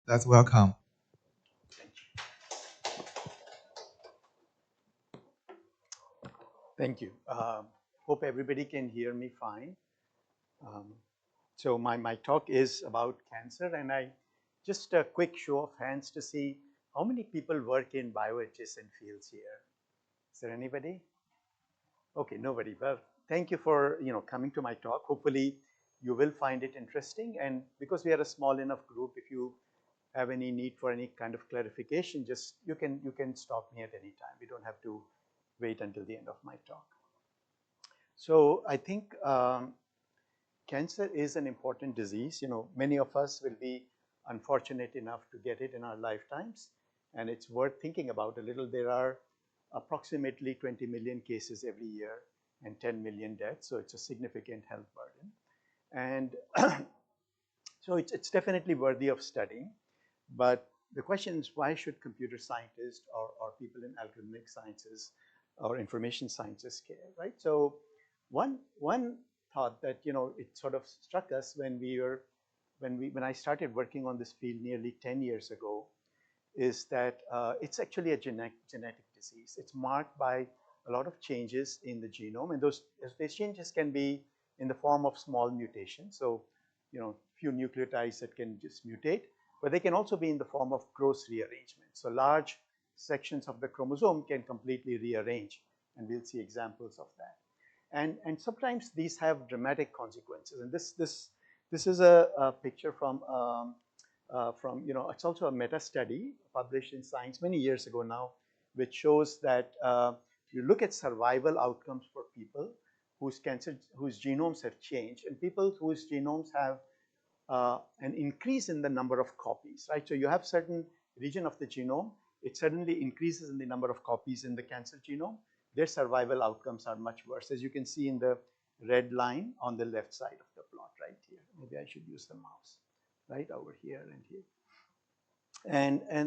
Let's welcome. Thank you. Hope everybody can hear me fine. Um, so my talk is about cancer, and I just a quick show of hands to see how many people work in bioadjacent fields here. Is there anybody? Okay, nobody. Well, thank you for coming to my talk. Hopefully, you will find it interesting. And because we are a small enough group, if you have any need for any kind of clarification, just you can stop me at any time. We don't have to wait until the end of my talk. So I think cancer is an important disease. Many of us will be unfortunate enough to get it in our lifetimes, and it's worth thinking about a little. There are approximately 20 million cases every year and 10 million deaths, so it's a significant health burden. And so it's definitely worthy of studying. But the question is, why should computer scientists or people in algorithmic sciences or information sciences care, right? So one thought that it sort of struck us when I started working on this field nearly 10 years ago is that it's actually a genetic disease. It's marked by a lot of changes in the genome, and those changes can be in the form of small mutations. So, few nucleotides that can just mutate, but they can also be in the form of gross rearrangement. So large sections of the chromosome can completely rearrange, and we'll see examples of that. And sometimes these have dramatic consequences. And this is a picture from it's also a meta study published in Science many years ago now, which shows that you look at survival outcomes for people whose genomes have changed, and people whose genomes have an increase in the number of copies, right? So you have certain region of the genome, it suddenly increases in the number of copies in the cancer genome. Their survival outcomes are much worse, as you can see in the red line on the left side of the plot right here. Maybe I should use the mouse, right over here and here.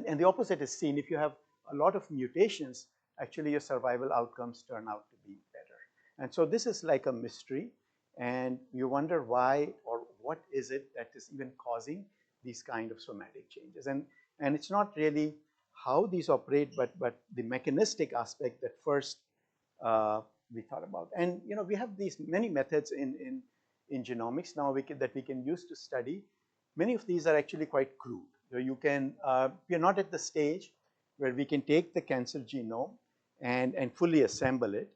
And the opposite is seen. If you have a lot of mutations, actually your survival outcomes turn out to be better. And so this is like a mystery, and you wonder why or what is it that is even causing these kind of somatic changes. And it's not really how these operate, but the mechanistic aspect that first we thought about. And we have these many methods in genomics now that we can use to study. Many of these are actually quite crude. So we are not at the stage where we can take the cancer genome and fully assemble it.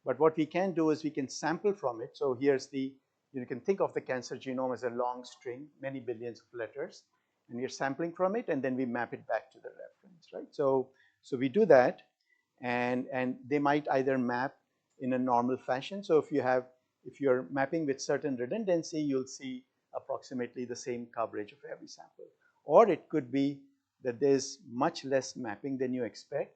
But what we can do is we can sample from it. So you can think of the cancer genome as a long string, many billions of letters, and we're sampling from it, and then we map it back to the reference, right? So we do that, and they might either map in a normal fashion. So if you're mapping with certain redundancy, you'll see approximately the same coverage of every sample. Or it could be that there's much less mapping than you expect,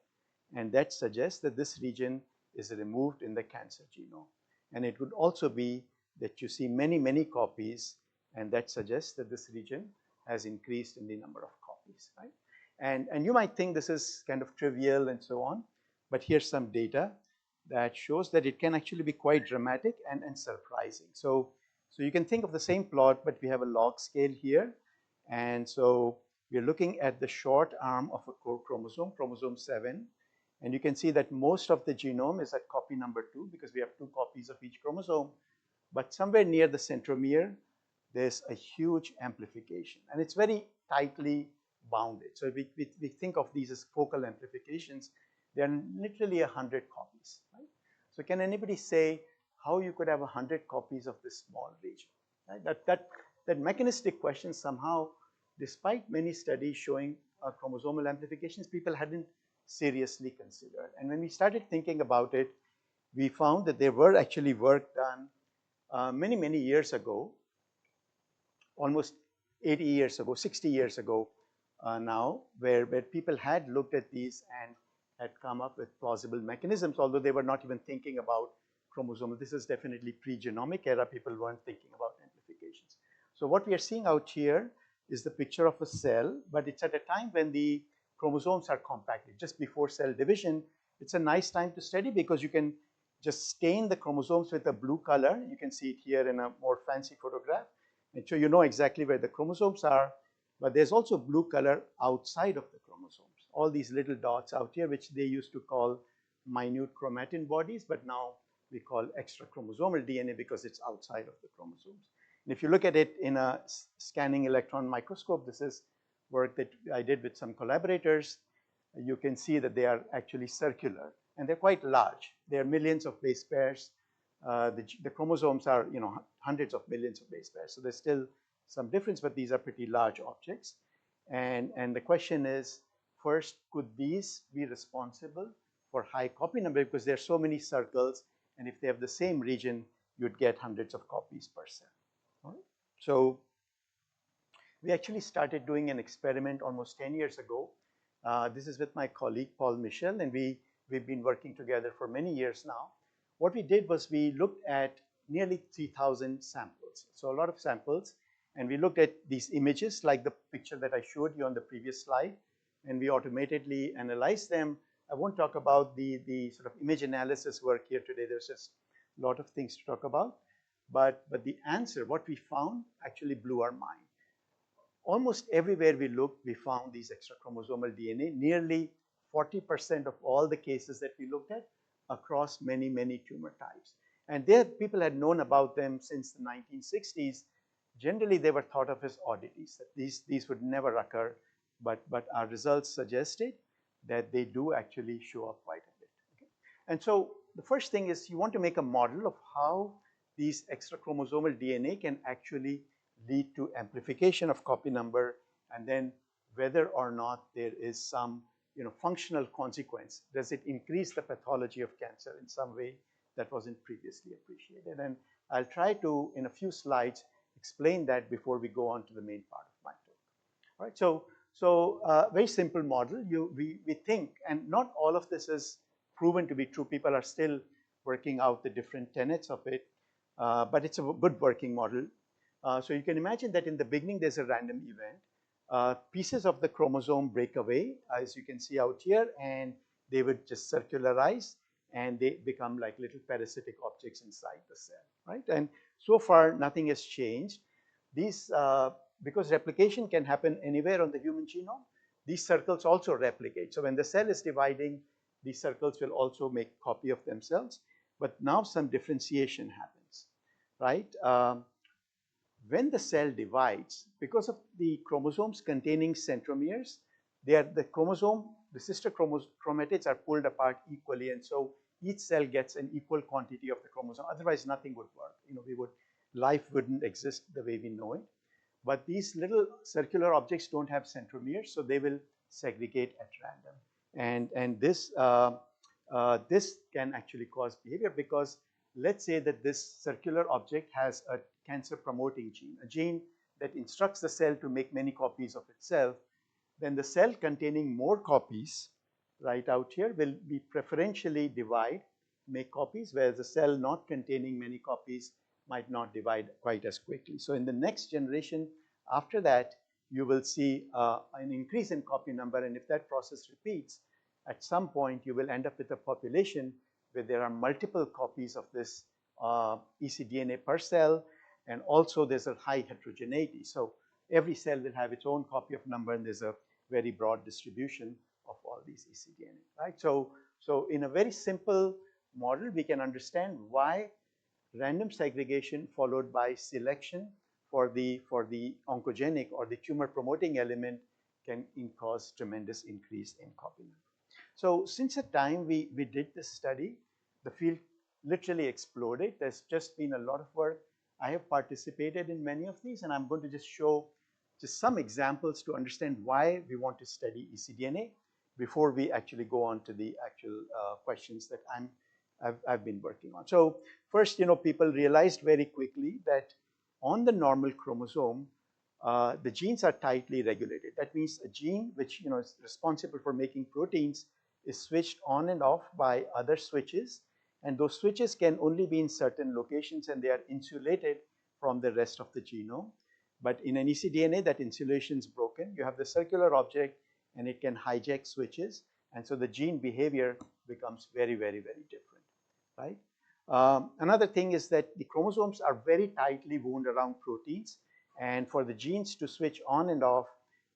and that suggests that this region is removed in the cancer genome. And it could also be that you see many, many copies, and that suggests that this region has increased in the number of copies, right? And you might think this is kind of trivial and so on, but here's some data that shows that it can actually be quite dramatic and surprising. So you can think of the same plot, but we have a log scale here. And so we're looking at the short arm of a core chromosome, chromosome 7. And you can see that most of the genome is at copy number 2 because we have 2 copies of each chromosome. But somewhere near the centromere, there's a huge amplification. And it's very tightly bounded. So we think of these as focal amplifications. They're literally 100 copies, right? So can anybody say how you could have 100 copies of this small region, right? That mechanistic question somehow, despite many studies showing chromosomal amplifications, people hadn't seriously considered. And when we started thinking about it, we found that there were actually work done many, many years ago, almost 80 years ago, 60 years ago now, where people had looked at these and had come up with plausible mechanisms, although they were not even thinking about chromosomal. This is definitely pre-genomic era. People weren't thinking about amplifications. So what we are seeing out here is the picture of a cell, but it's at a time when the chromosomes are compacted, just before cell division. It's a nice time to study because you can just stain the chromosomes with a blue color. You can see it here in a more fancy photograph. And so you know exactly where the chromosomes are. But there's also blue color outside of the chromosomes. All these little dots out here, which they used to call minute chromatin bodies, but now we call extrachromosomal DNA because it's outside of the chromosomes. And if you look at it in a scanning electron microscope, this is work that I did with some collaborators. You can see that they are actually circular and they're quite large. There are millions of base pairs. The chromosomes are, hundreds of millions of base pairs. So there's still some difference, but these are pretty large objects. And the question is, first, could these be responsible for high copy number? Because there are so many circles, and if they have the same region, you'd get hundreds of copies per cell. All right? So we actually started doing an experiment almost 10 years ago. This is with my colleague, Paul Michel, and we've been working together for many years now. What we did was we looked at nearly 3,000 samples, so a lot of samples, and we looked at these images like the picture that I showed you on the previous slide, and we automatically analyzed them. I won't talk about the sort of image analysis work here today. There's just a lot of things to talk about, but the answer, what we found, actually blew our mind. Almost everywhere we looked, we found these extrachromosomal DNA, nearly 40% of all the cases that we looked at across many, many tumor types. And there, people had known about them since the 1960s. Generally, they were thought of as oddities, that these would never occur, but our results suggested that they do actually show up quite a bit. Okay? And so the first thing is you want to make a model of how these extrachromosomal DNA can actually lead to amplification of copy number, and then whether or not there is some functional consequence. Does it increase the pathology of cancer in some way that wasn't previously appreciated? And I'll try to, in a few slides, explain that before we go on to the main part of my talk. All right, so very simple model. We think, and not all of this is proven to be true. People are still working out the different tenets of it, but it's a good working model. So you can imagine that in the beginning there's a random event. Pieces of the chromosome break away, as you can see out here, and they would just circularize and they become like little parasitic objects inside the cell, right? And so far nothing has changed. These, because replication can happen anywhere on the human genome, these circles also replicate. So when the cell is dividing, these circles will also make a copy of themselves, but now some differentiation happens, right? When the cell divides, because of the chromosomes containing centromeres, the sister chromatids are pulled apart equally, and so each cell gets an equal quantity of the chromosome. Otherwise, nothing would work. Life wouldn't exist the way we know it. But these little circular objects don't have centromeres, so they will segregate at random. And this can actually cause behavior, because let's say that this circular object has a cancer promoting gene, a gene that instructs the cell to make many copies of itself. Then the cell containing more copies right out here will be preferentially divide, make copies, whereas the cell not containing many copies might not divide quite as quickly. So in the next generation after that, you will see an increase in copy number, and if that process repeats, at some point you will end up with a population where there are multiple copies of this ecDNA per cell, and also there's a high heterogeneity. So every cell will have its own copy of number, and there's a very broad distribution of all these ecDNA, right? So in a very simple model, we can understand why random segregation followed by selection for the oncogenic or the tumor promoting element can cause tremendous increase in copy number. So since the time we did this study, the field literally exploded. There's just been a lot of work. I have participated in many of these, and I'm going to just show just some examples to understand why we want to study ecDNA before we actually go on to the actual questions that I've been working on. So first, people realized very quickly that on the normal chromosome, the genes are tightly regulated. That means a gene which is responsible for making proteins is switched on and off by other switches, and those switches can only be in certain locations, and they are insulated from the rest of the genome. But in an ecDNA, that insulation is broken. You have the circular object, and it can hijack switches, and so the gene behavior becomes very, very, very different, right? Another thing is that the chromosomes are very tightly wound around proteins, and for the genes to switch on and off,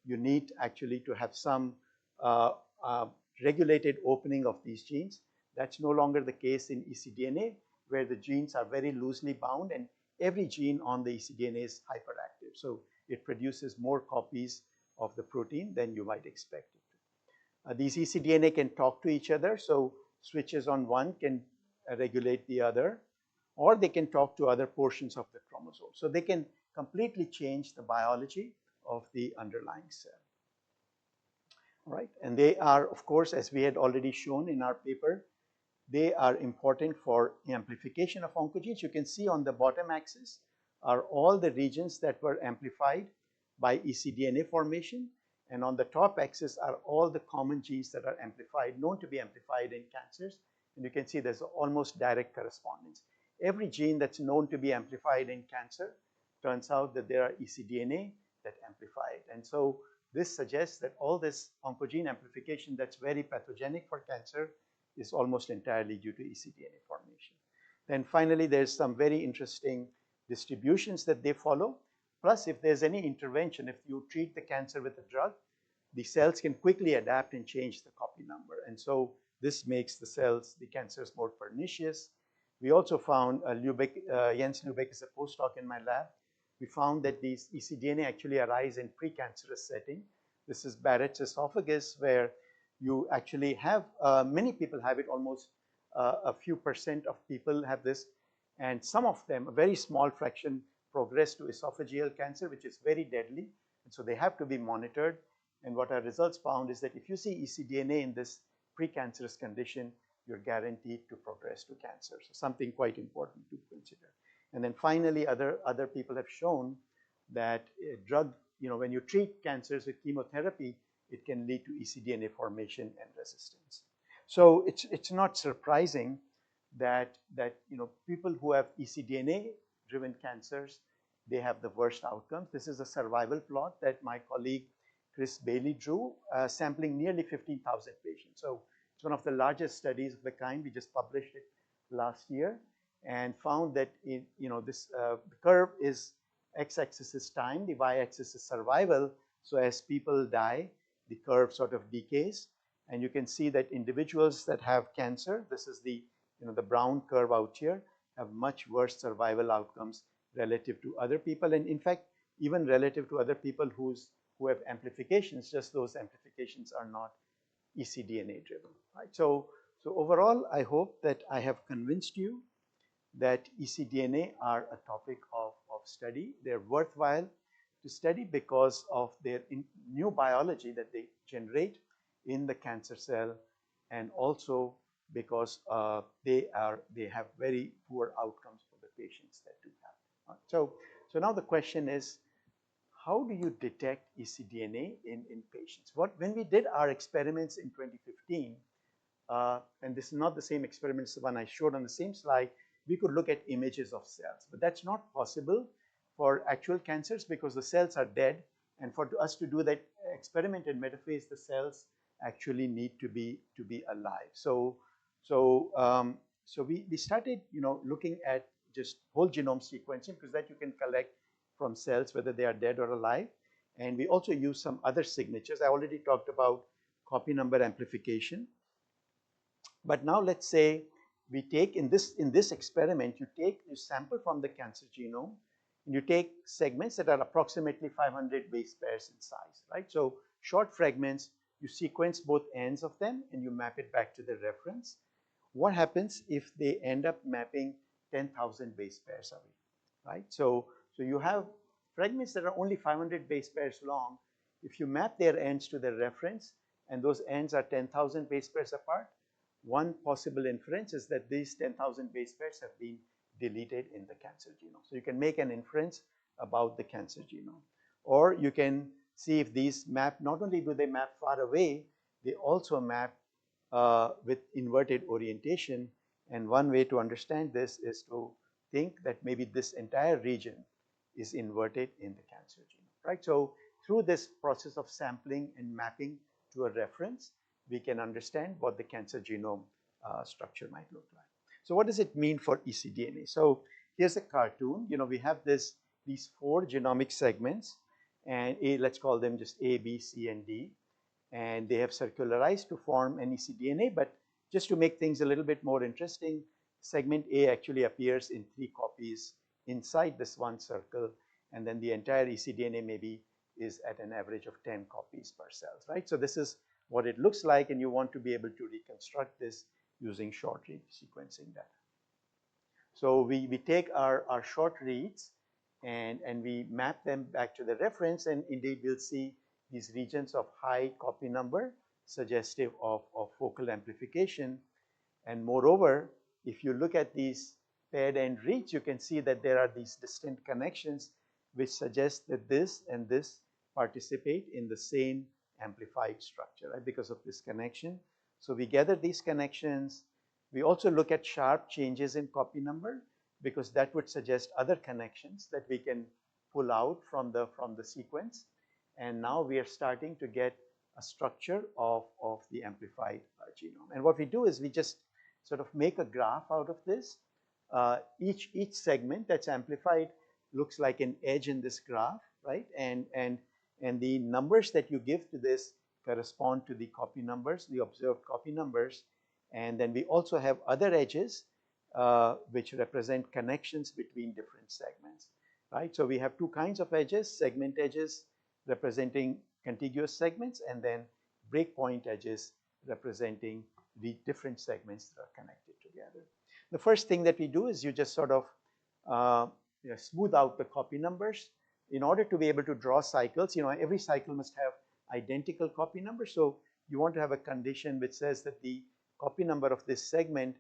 you need actually to have some uh, uh, regulated opening of these genes. That's no longer the case in ecDNA, where the genes are very loosely bound and every gene on the ecDNA is hyperactive. So it produces more copies of the protein than you might expect it to. These ecDNA can talk to each other, so switches on one can regulate the other, or they can talk to other portions of the chromosome. So they can completely change the biology of the underlying cell. All right, and they are, of course, as we had already shown in our paper, they are important for amplification of oncogenes. You can see on the bottom axis are all the regions that were amplified by ecDNA formation, and on the top axis are all the common genes that are amplified, known to be amplified in cancers, and you can see there's almost direct correspondence. Every gene that's known to be amplified in cancer, turns out that there are ecDNA that amplify it, and so this suggests that all this oncogene amplification that's very pathogenic for cancer is almost entirely due to ecDNA formation. Then finally, there's some very interesting distributions that they follow. Plus, if there's any intervention, if you treat the cancer with a drug, the cells can quickly adapt and change the copy number. And so this makes the cells, the cancers, more pernicious. We also found, Jens Lubeck is a postdoc in my lab. We found that these ecDNA actually arise in precancerous setting. This is Barrett's esophagus, where you actually have, many people have it, almost a few percent of people have this, and some of them, a very small fraction, progress to esophageal cancer, which is very deadly, and so they have to be monitored. And what our results found is that if you see ecDNA in this precancerous condition, you're guaranteed to progress to cancer. So something quite important to consider. And then finally, other people have shown that a drug, when you treat cancers with chemotherapy, it can lead to ecDNA formation and resistance. So it's not surprising that people who have ecDNA-driven cancers, they have the worst outcomes. This is a survival plot that my colleague Chris Bailey drew, sampling nearly 15,000 patients. So it's one of the largest studies of the kind. We just published it last year and found that the curve is x-axis is time, the y-axis is survival. So as people die, the curve sort of decays, and you can see that individuals that have cancer, this is the brown curve out here, have much worse survival outcomes relative to other people, and in fact even relative to other people who have amplifications, just those amplifications are not ecDNA driven, right? So overall, I hope that I have convinced you that ecDNA are a topic of study. They're worthwhile to study because of their new biology that they generate in the cancer cell, and also because they have very poor outcomes for the patients that do have. So now the question is, how do you detect ecDNA in patients? When we did our experiments in 2015, and this is not the same experiment as the one I showed on the same slide, we could look at images of cells, but that's not possible for actual cancers because the cells are dead, and for us to do that experiment in metaphase, the cells actually need to be alive. So we started looking at just whole genome sequencing, because that you can collect from cells whether they are dead or alive, and we also use some other signatures. I already talked about copy number amplification, but now let's say we take in this experiment, you sample from the cancer genome, and you take segments that are approximately 500 base pairs in size, right? So short fragments, you sequence both ends of them and you map it back to the reference. What happens if they end up mapping 10,000 base pairs away, right? So you have fragments that are only 500 base pairs long. If you map their ends to the reference and those ends are 10,000 base pairs apart, one possible inference is that these 10,000 base pairs have been deleted in the cancer genome. So you can make an inference about the cancer genome. Or you can see if these map, not only do they map far away, they also map with inverted orientation. And one way to understand this is to think that maybe this entire region is inverted in the cancer genome, right? So through this process of sampling and mapping to a reference, we can understand what the cancer genome structure might look like. So what does it mean for ecDNA? So here's a cartoon. We have these 4 genomic segments, and let's call them just A, B, C, and D. And they have circularized to form an ecDNA, but just to make things a little bit more interesting, segment A actually appears in 3 copies inside this one circle, and then the entire ecDNA maybe is at an average of 10 copies per cell, right? So this is what it looks like, and you want to be able to reconstruct this using short read sequencing data. So we take our short reads and we map them back to the reference, and indeed we'll see these regions of high copy number suggestive of focal amplification. And moreover, if you look at these paired end reads, you can see that there are these distinct connections which suggest that this and this participate in the same amplified structure, right, because of this connection. So we gather these connections. We also look at sharp changes in copy number because that would suggest other connections that we can pull out from the sequence. And now we are starting to get a structure of the amplified genome. And what we do is we just sort of make a graph out of this. Each segment that's amplified looks like an edge in this graph, right? And the numbers that you give to this correspond to the copy numbers, the observed copy numbers. And then we also have other edges which represent connections between different segments, right? So we have 2 kinds of edges: segment edges representing contiguous segments, and then breakpoint edges representing the different segments that are connected together. The first thing that we do is you just sort of smooth out the copy numbers. In order to be able to draw cycles, every cycle must have identical copy numbers. So you want to have a condition which says that the copy number of this segment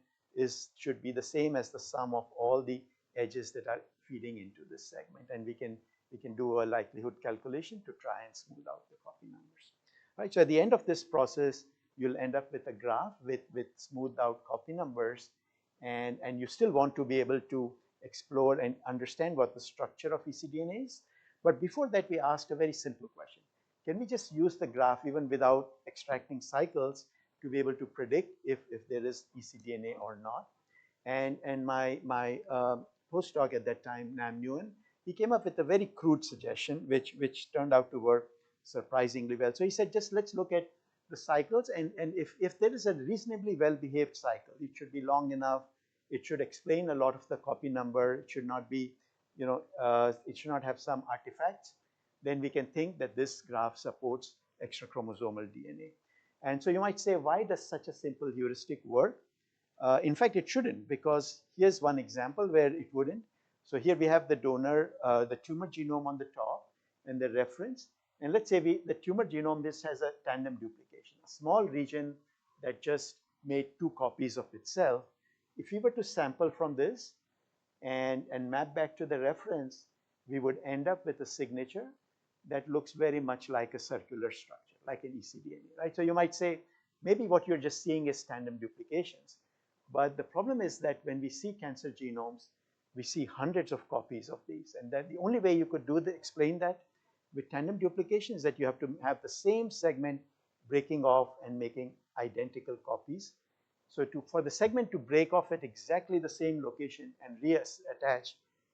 should be the same as the sum of all the edges that are feeding into this segment. And we can do a likelihood calculation to try and smooth out the copy numbers. Right? So at the end of this process, you'll end up with a graph with smoothed out copy numbers, and you still want to be able to explore and understand what the structure of ecDNA is. But before that, we asked a very simple question. Can we just use the graph even without extracting cycles to be able to predict if there is ecDNA or not? And my postdoc at that time, Nam Nguyen, he came up with a very crude suggestion, which turned out to work surprisingly well. So he said, just let's look at the cycles, and if there is a reasonably well-behaved cycle, it should be long enough, it should explain a lot of the copy number, it should not be, it should not have some artifacts, then we can think that this graph supports extrachromosomal DNA. And so you might say, why does such a simple heuristic work? In fact, it shouldn't, because here's one example where it wouldn't. So here we have the donor, the tumor genome on the top, and the reference. And let's say the tumor genome, this has a tandem duplication, a small region that just made 2 copies of itself. If we were to sample from this and map back to the reference, we would end up with a signature that looks very much like a circular structure, like an ecDNA, right? So you might say, maybe what you're just seeing is tandem duplications. But the problem is that when we see cancer genomes, we see hundreds of copies of these. And that the only way you could explain that with tandem duplication is that you have to have the same segment breaking off and making identical copies. So for the segment to break off at exactly the same location and reattach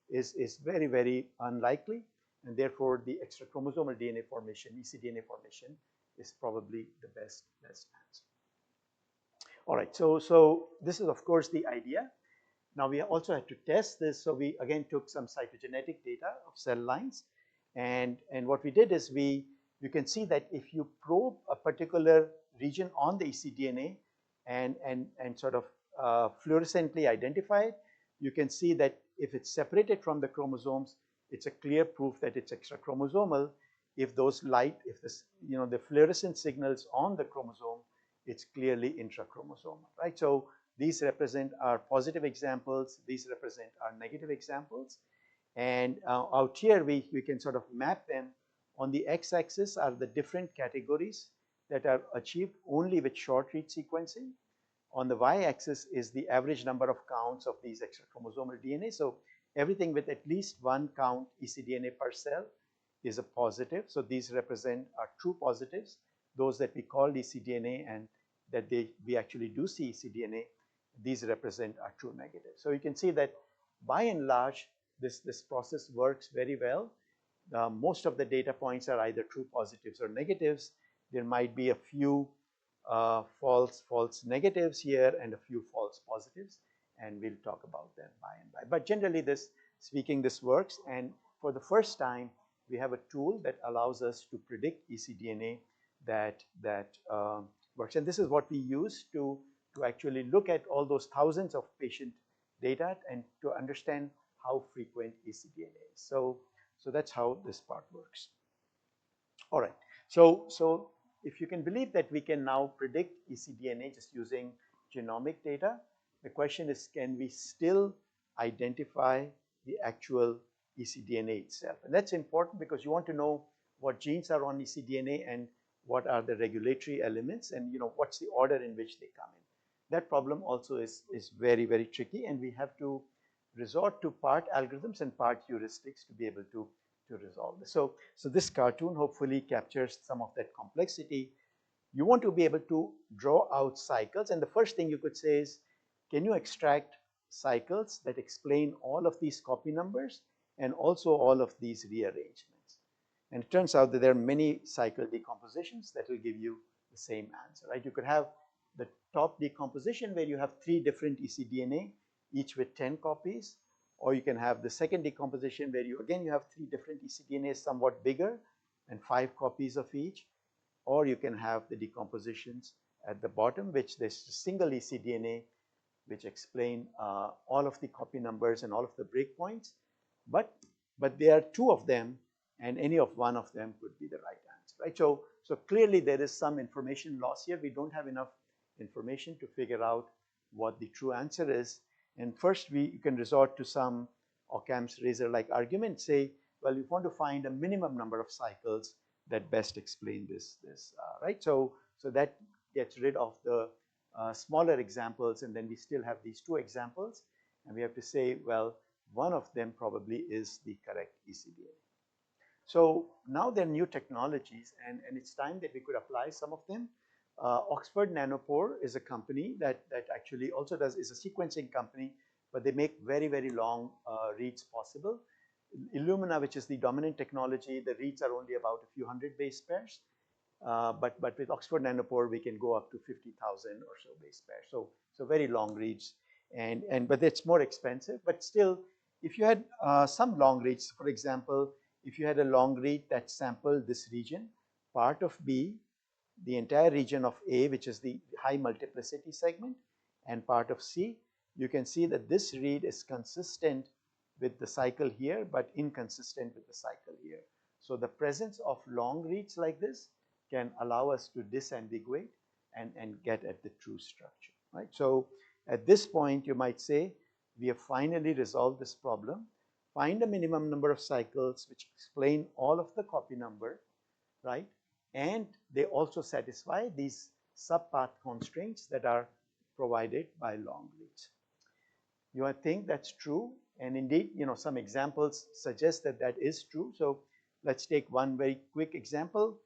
is very, very unlikely. And therefore, the extrachromosomal DNA formation, ecDNA formation, is probably the best answer. All right, so this is, of course, the idea. Now, we also had to test this. So we, again, took some cytogenetic data of cell lines. And what we did is you can see that if you probe a particular region on the ecDNA and sort of fluorescently identify it, you can see that if it's separated from the chromosomes, it's a clear proof that it's extrachromosomal. If the fluorescent signals on the chromosome, it's clearly intrachromosomal, right? So these represent our positive examples. These represent our negative examples. And out here, we can sort of map them. On the x-axis are the different categories that are achieved only with short read sequencing. On the y-axis is the average number of counts of these extrachromosomal DNA. So everything with at least 1 count ecDNA per cell is a positive. So these represent our true positives, those that we call ecDNA and that we actually do see ecDNA. These represent our true negative. So you can see that by and large, this process works very well. most of the data points are either true positives or negatives. There might be a few false negatives here and a few false positives, and we'll talk about them by and by. But generally, this works, and for the first time, we have a tool that allows us to predict ecDNA that works. And this is what we use to actually look at all those thousands of patient data and to understand how frequent ecDNA is. So that's how this part works. All right. So if you can believe that we can now predict ecDNA just using genomic data, the question is, can we still identify the actual ecDNA itself? And that's important because you want to know what genes are on ecDNA and what are the regulatory elements, and what's the order in which they come in. That problem also is very, very tricky, and we have to resort to part algorithms and part heuristics to be able to resolve this. So this cartoon hopefully captures some of that complexity. You want to be able to draw out cycles, and the first thing you could say is, can you extract cycles that explain all of these copy numbers and also all of these rearrangements? And it turns out that there are many cycle decompositions that will give you the same answer, right? You could have the top decomposition where you have 3 different ecDNA, each with 10 copies, or you can have the second decomposition where you have 3 different ecDNAs, somewhat bigger, and 5 copies of each, or you can have the decompositions at the bottom, which there's a single ecDNA which explain all of the copy numbers and all of the breakpoints, but there are 2 of them, and any of one of them could be the right answer, right? So clearly there is some information loss here. We don't have enough information to figure out what the true answer is. And first you can resort to some Occam's razor-like argument, say, well, you want to find a minimum number of cycles that best explain this, right? So that gets rid of the smaller examples, and then we still have these 2 examples, and we have to say, well, one of them probably is the correct ecDNA. So now there are new technologies, and it's time that we could apply some of them. Oxford Nanopore is a company that actually also is a sequencing company, but they make very, very long reads possible. Illumina, which is the dominant technology, the reads are only about a few hundred base pairs. But with Oxford Nanopore, we can go up to 50,000 or so base pairs. So very long reads, but it's more expensive. But still, if you had some long reads, for example, if you had a long read that sampled this region, part of B, the entire region of A, which is the high multiplicity segment, and part of C, you can see that this read is consistent with the cycle here, but inconsistent with the cycle here. So the presence of long reads like this can allow us to disambiguate and get at the true structure, right? So at this point, you might say, we have finally resolved this problem. Find a minimum number of cycles which explain all of the copy number, right? And they also satisfy these subpath constraints that are provided by long reads. You might think that's true, and indeed, some examples suggest that that is true. So let's take one very quick example.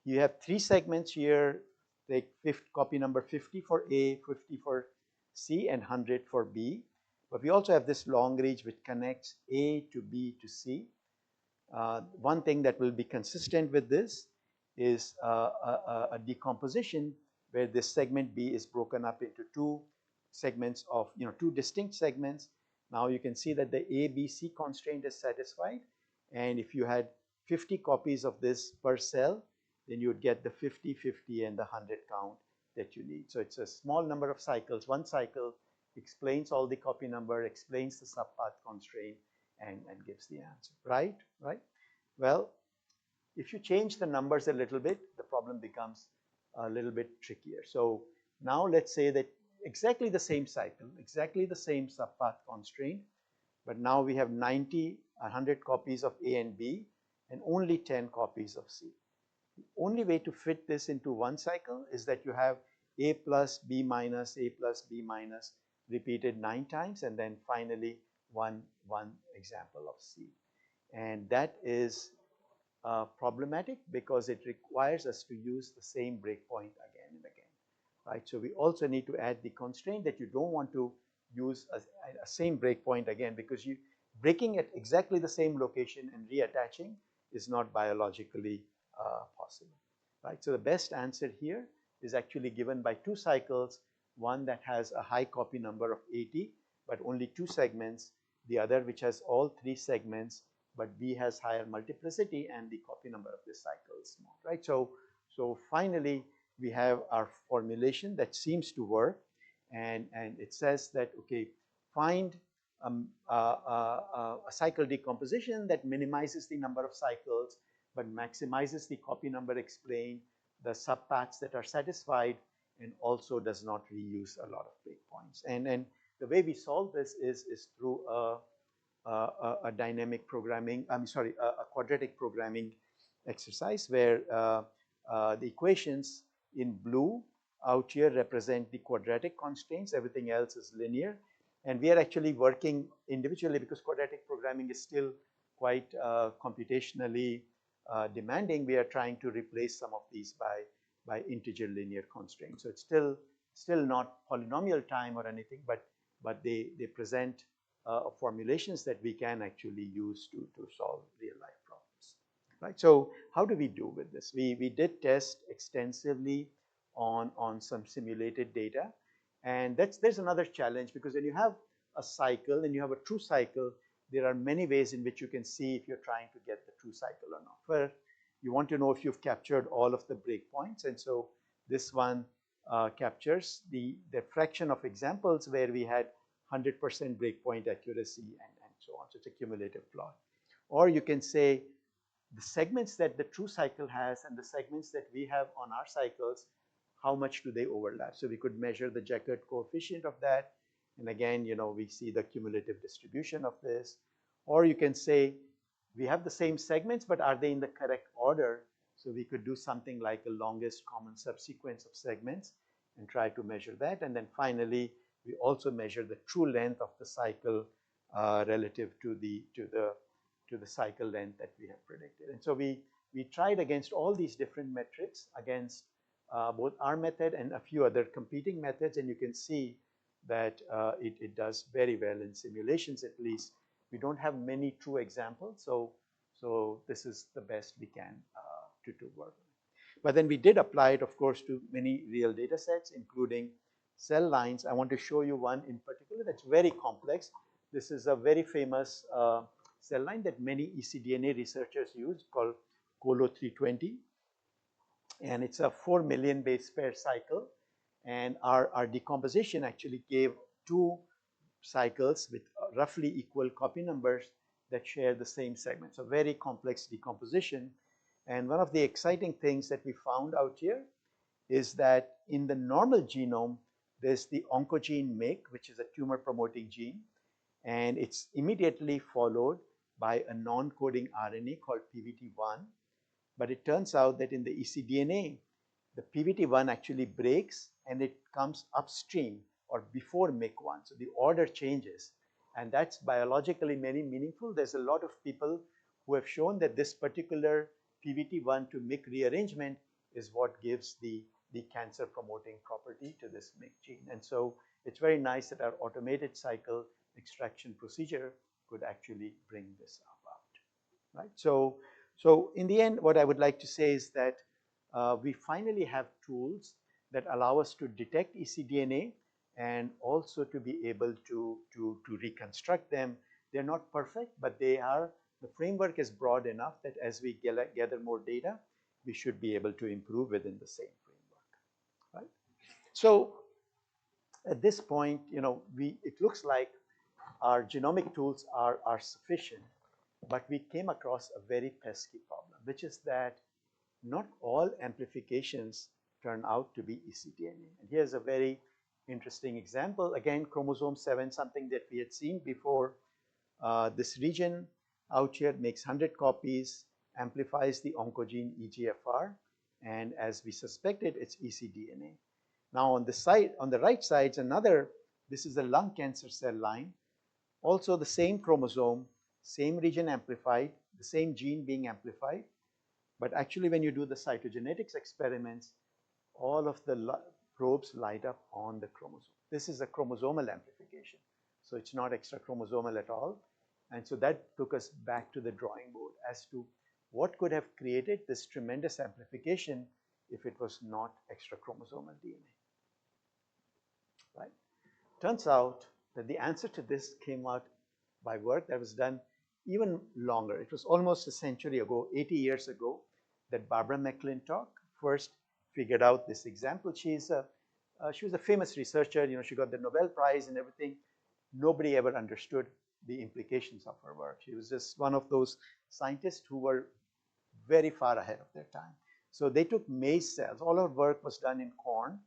You have 3 segments here, take copy number 50 for A, 50 for C, and 100 for B. But we also have this long read which connects A to B to C. One thing that will be consistent with this is a decomposition where this segment B is broken up into 2 segments of, 2 distinct segments. Now you can see that the ABC constraint is satisfied, and if you had 50 copies of this per cell, then you would get the 50, 50, and the 100 count that you need. So it's a small number of cycles. One cycle explains all the copy number, explains the subpath constraint, and gives the answer, right? Well, if you change the numbers a little bit, the problem becomes a little bit trickier. So now let's say that exactly the same cycle, exactly the same subpath constraint, but now we have 90, 100 copies of A and B, and only 10 copies of C. The only way to fit this into one cycle is that you have A plus B minus, A plus B minus repeated 9 times, and then finally one example of C. And that is problematic because it requires us to use the same breakpoint again and again, right? So we also need to add the constraint that you don't want to use a same breakpoint again, because breaking at exactly the same location and reattaching is not biologically possible, right? So the best answer here is actually given by two cycles, one that has a high copy number of 80, but only two segments, the other which has all three segments, but B has higher multiplicity and the copy number of this cycle is small, right? So finally, we have our formulation that seems to work, and it says that, okay, find a cycle decomposition that minimizes the number of cycles but maximizes the copy number explained, the subpaths that are satisfied, and also does not reuse a lot of breakpoints. And the way we solve this is through a dynamic programming, a quadratic programming exercise where the equations in blue out here represent the quadratic constraints, everything else is linear. And we are actually working individually because quadratic programming is still quite computationally demanding. We are trying to replace some of these by integer linear constraints. So it's still not polynomial time or anything, but they present formulations that we can actually use to solve real life problems, right? So how do we do with this? We did test extensively on some simulated data, and there's another challenge, because when you have a cycle and you have a true cycle, there are many ways in which you can see if you're trying to get the true cycle or not. First, you want to know if you've captured all of the breakpoints, and so this one captures the fraction of examples where we had 100% breakpoint accuracy and so on. So it's a cumulative plot. Or you can say the segments that the true cycle has and the segments that we have on our cycles, how much do they overlap? So we could measure the Jacob coefficient of that. And again, we see the cumulative distribution of this. Or you can say we have the same segments, but are they in the correct order? So we could do something like a longest common subsequence of segments and try to measure that. And then finally, we also measure the true length of the cycle relative to the cycle length that we have predicted. And so we tried against all these different metrics, against both our method and a few other competing methods, and you can see that it does very well in simulations. At least we don't have many true examples, so this is the best we can to work on. But then we did apply it, of course, to many real data sets, including cell lines. I want to show you one in particular that's very complex. This is a very famous cell line that many ecDNA researchers use, called Colo 320. And it's a 4 million base pair cycle. And our decomposition actually gave two cycles with roughly equal copy numbers that share the same segment. So very complex decomposition. And one of the exciting things that we found out here is that in the normal genome, there's the oncogene MYC, which is a tumor promoting gene. And it's immediately followed by a non-coding RNA called PVT1. But it turns out that in the ecDNA, the PVT1 actually breaks and it comes upstream or before MYC1. So the order changes. And that's biologically very meaningful. There's a lot of people who have shown that this particular PVT1 to MYC rearrangement is what gives the cancer promoting property to this MYC gene. And so it's very nice that our automated cycle extraction procedure could actually bring this about, right? So in the end, what I would like to say is that we finally have tools that allow us to detect ecDNA and also to be able to reconstruct them. They're not perfect, but the framework is broad enough that as we gather more data, we should be able to improve within the same framework, right? So at this point, it looks like our genomic tools are sufficient, but we came across a very pesky problem, which is that not all amplifications turn out to be ecDNA. And here's a very interesting example. Again, chromosome 7, something that we had seen before. This region out here makes 100 copies, amplifies the oncogene EGFR, and as we suspected, it's ecDNA. Now on the right side, this is a lung cancer cell line. Also the same chromosome, same region amplified, the same gene being amplified. But actually when you do the cytogenetics experiments, all of the probes light up on the chromosome. This is a chromosomal amplification. So it's not extrachromosomal at all. And so that took us back to the drawing board as to what could have created this tremendous amplification if it was not extrachromosomal DNA, right? Turns out that the answer to this came out by work that was done even longer. It was almost a century ago, 80 years ago, that Barbara McClintock first figured out this example. She was a famous researcher. She got the Nobel Prize and everything. Nobody ever understood the implications of her work. She was just one of those scientists who were very far ahead of their time. So they took maize cells. All her work was done in corn,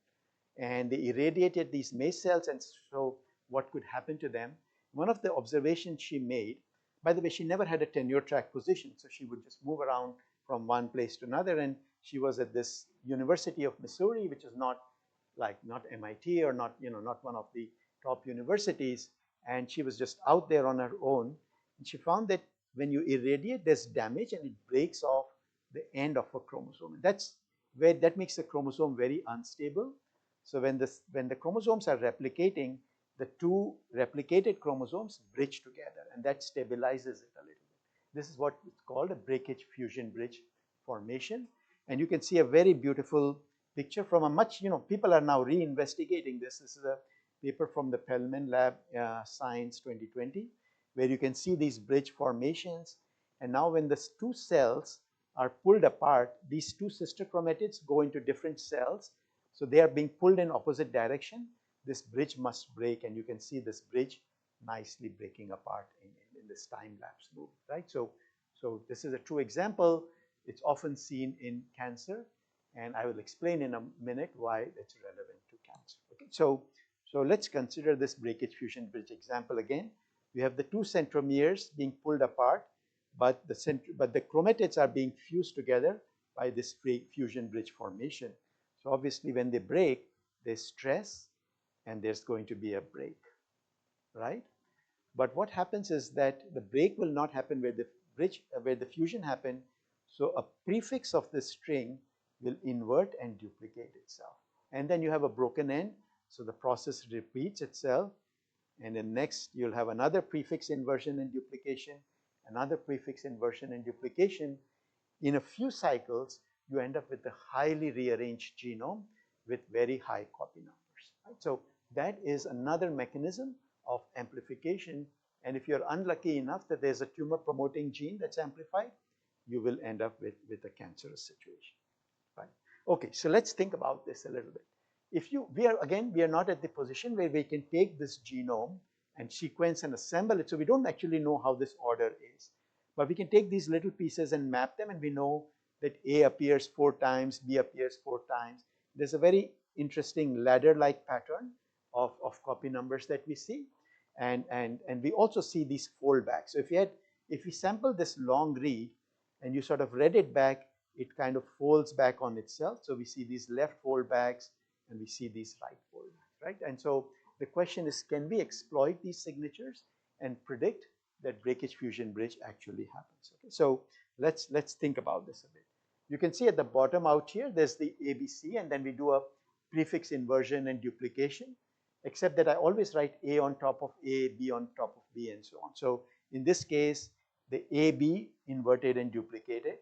and they irradiated these maize cells and so what could happen to them. One of the observations she made, by the way, she never had a tenure track position, so she would just move around from one place to another, and she was at this University of Missouri, which is not MIT or not one of the top universities, and she was just out there on her own, and she found that when you irradiate, there's damage and it breaks off the end of a chromosome. That makes the chromosome very unstable. So when the chromosomes are replicating, the two replicated chromosomes bridge together, and that stabilizes it a little bit. This is what is called a breakage fusion bridge formation. And you can see a very beautiful picture from a much, people are now reinvestigating this. This is a paper from the Pellman Lab, Science 2020, where you can see these bridge formations. And now when the two cells are pulled apart, these two sister chromatids go into different cells. So they are being pulled in opposite direction. This bridge must break, and you can see this bridge nicely breaking apart in this time-lapse move, right? So this is a true example. It's often seen in cancer, and I will explain in a minute why it's relevant to cancer. Okay, so let's consider this breakage fusion bridge example again. We have the two centromeres being pulled apart, but the chromatids are being fused together by this fusion bridge formation. So obviously when they break, there's stress and there's going to be a break, right? But what happens is that the break will not happen where the fusion happened. So a prefix of the string will invert and duplicate itself. And then you have a broken end. So the process repeats itself. And then next you'll have another prefix inversion and duplication, another prefix inversion and duplication. In a few cycles, you end up with a highly rearranged genome with very high copy numbers, right? So that is another mechanism of amplification. And if you're unlucky enough that there's a tumor promoting gene that's amplified, you will end up with a cancerous situation, right? Okay, so let's think about this a little bit. We are not at the position where we can take this genome and sequence and assemble it. So we don't actually know how this order is. But we can take these little pieces and map them, and we know that A appears 4 times, B appears 4 times. There's a very interesting ladder-like pattern of copy numbers that we see. And we also see these foldbacks. So if we sample this long read and you sort of read it back, it kind of folds back on itself. So we see these left foldbacks and we see these right foldbacks, right? And so the question is, can we exploit these signatures and predict that breakage fusion bridge actually happens? Okay, so let's think about this a bit. You can see at the bottom out here, there's the ABC, and then we do a prefix inversion and duplication, except that I always write A on top of A, B on top of B, and so on. So in this case, the AB inverted and duplicated.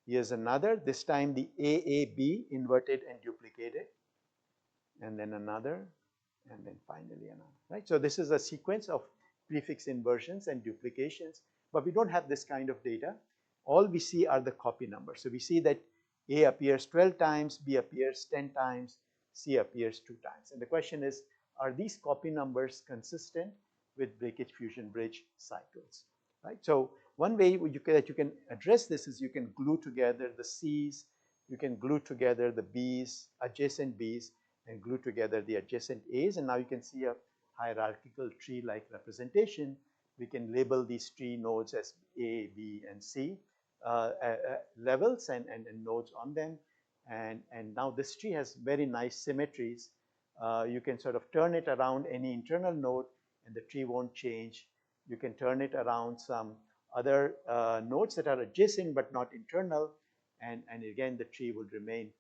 Here's another, this time the AAB inverted and duplicated, and then another, and then finally another, right? So this is a sequence of prefix inversions and duplications, but we don't have this kind of data. All we see are the copy numbers. So we see that A appears 12 times, B appears 10 times, C appears 2 times. And the question is, are these copy numbers consistent with breakage fusion bridge cycles, right? So one way that you can address this is you can glue together the C's, you can glue together the B's, adjacent B's, and glue together the adjacent A's, and now you can see a hierarchical tree-like representation. We can label these tree nodes as A, B, and C levels and nodes on them. And now this tree has very nice symmetries. You can sort of turn it around any internal node and the tree won't change. You can turn it around some other nodes that are adjacent but not internal, and again the tree will remain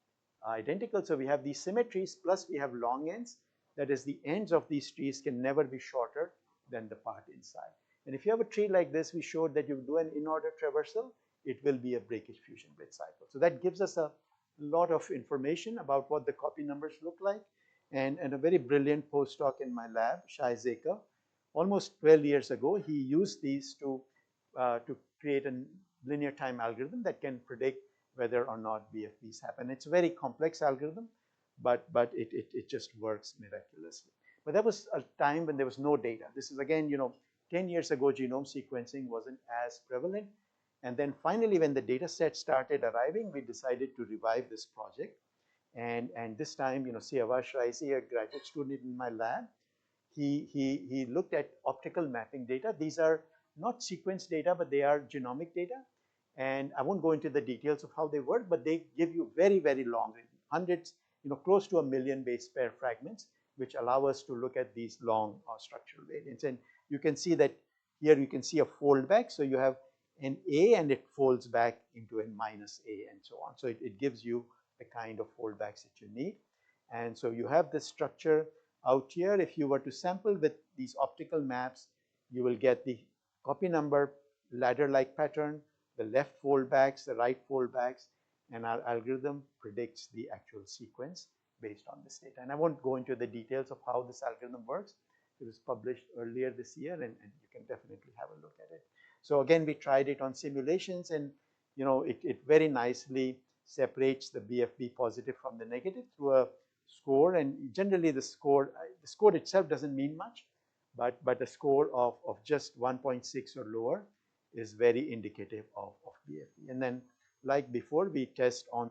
identical. So we have these symmetries, plus we have long ends. That is, the ends of these trees can never be shorter than the part inside. And if you have a tree like this, we showed that you do an in-order traversal, it will be a breakage fusion bridge cycle. So that gives us a lot of information about what the copy numbers look like. And a very brilliant postdoc in my lab, Shai Zeka, almost 12 years ago, he used these to create a linear time algorithm that can predict whether or not BFBs happen. It's a very complex algorithm, but it just works miraculously. But that was a time when there was no data. This is again, 10 years ago, genome sequencing wasn't as prevalent. And then finally, when the data set started arriving, we decided to revive this project. And this time, Siavash Raisi, a graduate student in my lab, he looked at optical mapping data. These are not sequence data, but they are genomic data. And I won't go into the details of how they work, but they give you very, very long, hundreds, close to 1 million base pair fragments, which allow us to look at these long structural variants. And you can see that here you can see a fold back. So you have an A and it folds back into a minus A and so on. So it gives you the kind of foldbacks that you need. And so you have this structure out here. If you were to sample with these optical maps, you will get the copy number ladder-like pattern, the left foldbacks, the right foldbacks, and our algorithm predicts the actual sequence based on this data. And I won't go into the details of how this algorithm works. It was published earlier this year, and you can definitely have a look at it. So again, we tried it on simulations, and it very nicely separates the BFB positive from the negative through a score. And generally, the score itself doesn't mean much, but a score of just 1.6 or lower is very indicative of BFB. And then, like before, we test on.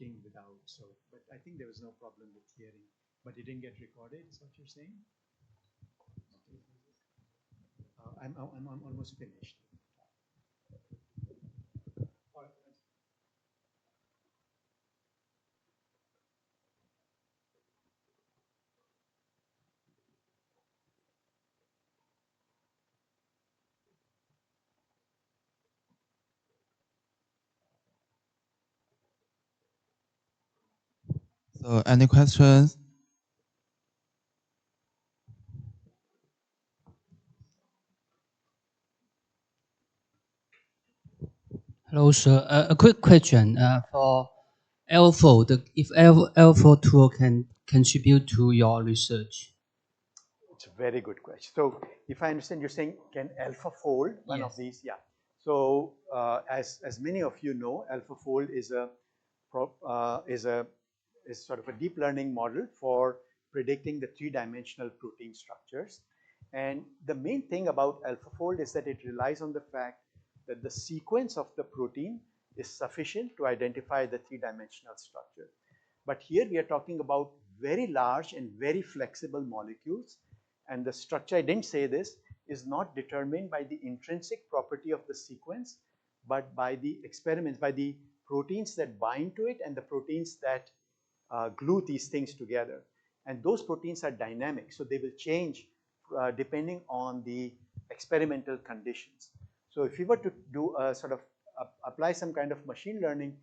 writing without, so, but I think there was no problem with hearing, but it didn't get recorded, is what you're saying? Okay. I'm almost finished. All right. So, any questions? Hello, sir. A quick question for AlphaFold. If AlphaFold tool can contribute to your research. It's a very good question. So if I understand, you're saying, can AlphaFold, one of Yes. these? Yeah. So as many of you know, AlphaFold is a is sort of a deep learning model for predicting the three-dimensional protein structures. And the main thing about AlphaFold is that it relies on the fact that the sequence of the protein is sufficient to identify the three-dimensional structure. But here we are talking about very large and very flexible molecules. And the structure, I didn't say this, is not determined by the intrinsic property of the sequence, but by the experiments, by the proteins that bind to it and the proteins that glue these things together. And those proteins are dynamic, so they will change depending on the experimental conditions. So if you were to do a sort of apply some kind of machine learning,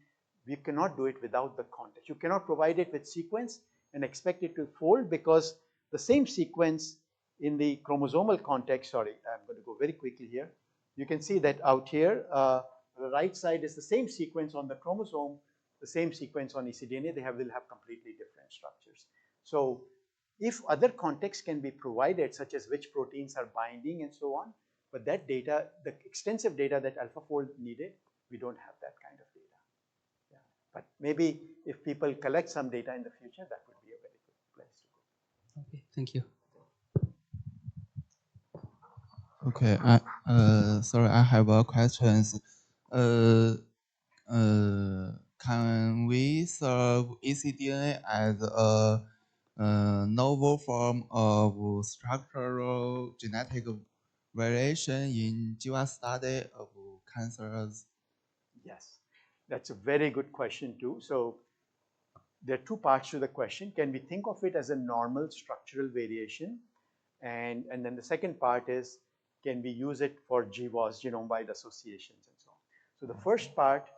we cannot do it without the context. You cannot provide it with sequence and expect it to fold, because the same sequence in the chromosomal context, sorry, I'm going to go very quickly here. You can see that out here, the right side is the same sequence on the chromosome, the same sequence on ecDNA. They will have completely different structures. So if other contexts can be provided, such as which proteins are binding and so on, but that data, the extensive data that AlphaFold needed, we don't have that kind of data. Yeah. But maybe if people collect some data in the future, that would be a very good place to go. Okay, thank you. Okay, sorry, I have a question. Can we serve ecDNA as a novel form of structural genetic variation in GWAS study of cancers? Yes, that's a very good question too. So there are two parts to the question. Can we think of it as a normal structural variation? And then the second part is, can we use it for GWAS, genome-wide associations and so on? So the first part,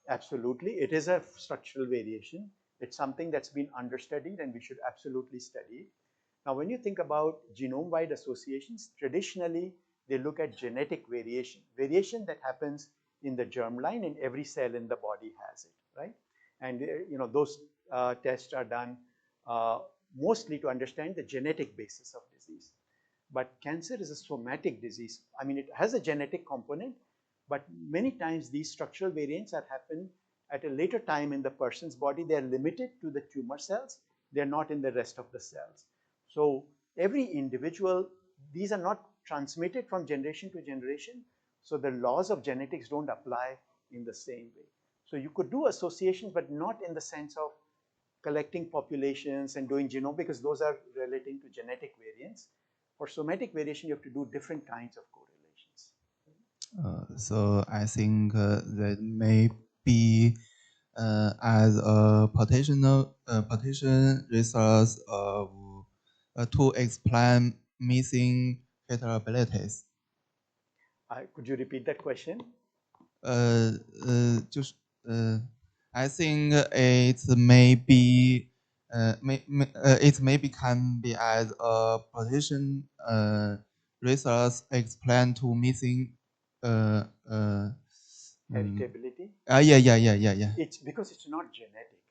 absolutely, it is a structural variation. It's something that's been understudied and we should absolutely study it. Now, when you think about genome-wide associations, traditionally, they look at genetic variation that happens in the germline, and every cell in the body has it, right? And those tests are done mostly to understand the genetic basis of disease. But cancer is a somatic disease. I mean, it has a genetic component, but many times these structural variants are happen at a later time in the person's body. They are limited to the tumor cells. They're not in the rest of the cells. So every individual, these are not transmitted from generation to generation. So the laws of genetics don't apply in the same way. So you could do associations, but not in the sense of collecting populations and doing genome, because those are relating to genetic variants. For somatic variation, you have to do different kinds of correlations. So I think that may be as a potential resource of to explain missing heritabilities. Could you repeat that question? 就是I think it may be it maybe can be as a position resource explained to missing Heritability? yeah. It's because it's not genetic.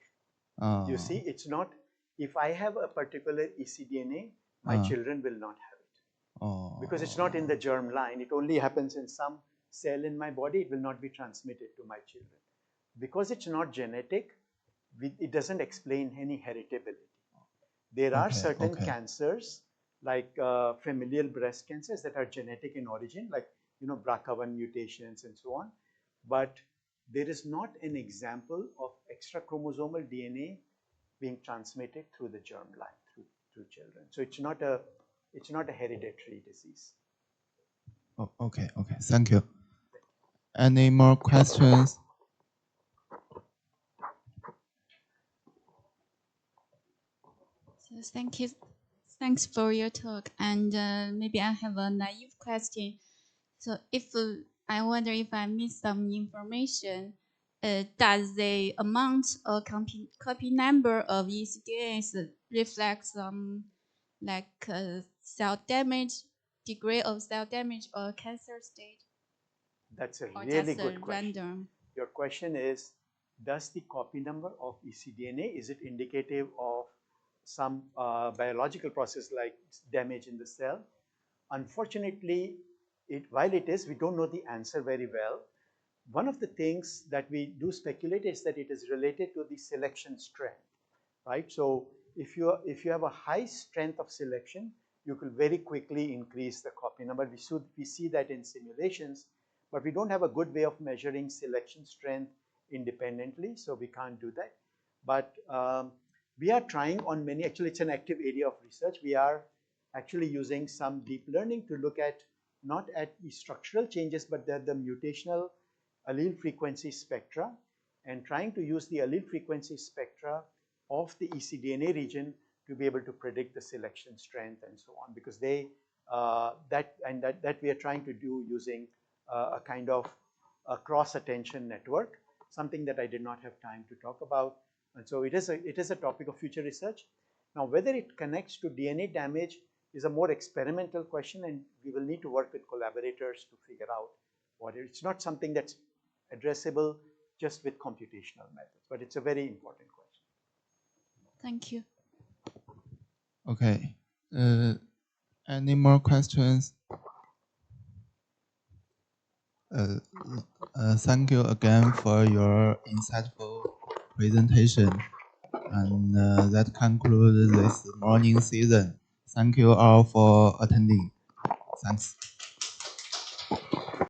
You see, it's not, if I have a particular ecDNA, my children will not have it. Because it's not in the germ line. It only happens in some cell in my body. It will not be transmitted to my children. Because it's not genetic, it doesn't explain any heritability. There are certain cancers, like familial breast cancers, that are genetic in origin, like BRCA1 mutations and so on. But there is not an example of extrachromosomal DNA being transmitted through the germline through children. So it's not a hereditary disease. Oh, okay, okay. Thank you. Any more questions? So thank you. Thanks for your talk. And maybe I have a naive question. So if I wonder if I missed some information, does the amount or copy number of ECDNs reflect some like cell damage, degree of cell damage or cancer state? That's a Or really just good question. random? Your question is, does the copy number of ecDNA, is it indicative of some biological process like damage in the cell? Unfortunately, while it is, we don't know the answer very well. One of the things that we do speculate is that it is related to the selection strength, right? So if you have a high strength of selection, you will very quickly increase the copy number. We see that in simulations, but we don't have a good way of measuring selection strength independently, so we can't do that. But we are trying on many, actually it's an active area of research. We are actually using some deep learning to look at not at the structural changes, but the mutational allele frequency spectra, and trying to use the allele frequency spectra of the ecDNA region to be able to predict the selection strength and so on, because that we are trying to do using a kind of a cross attention network, something that I did not have time to talk about. And so it is a topic of future research. Now, whether it connects to DNA damage is a more experimental question, and we will need to work with collaborators to figure out what it's not something that's addressable just with computational methods, but it's a very important question. Thank you. Okay. Any more questions? Thank you again for your insightful presentation. And that concludes this morning season. Thank you all for attending. Thanks.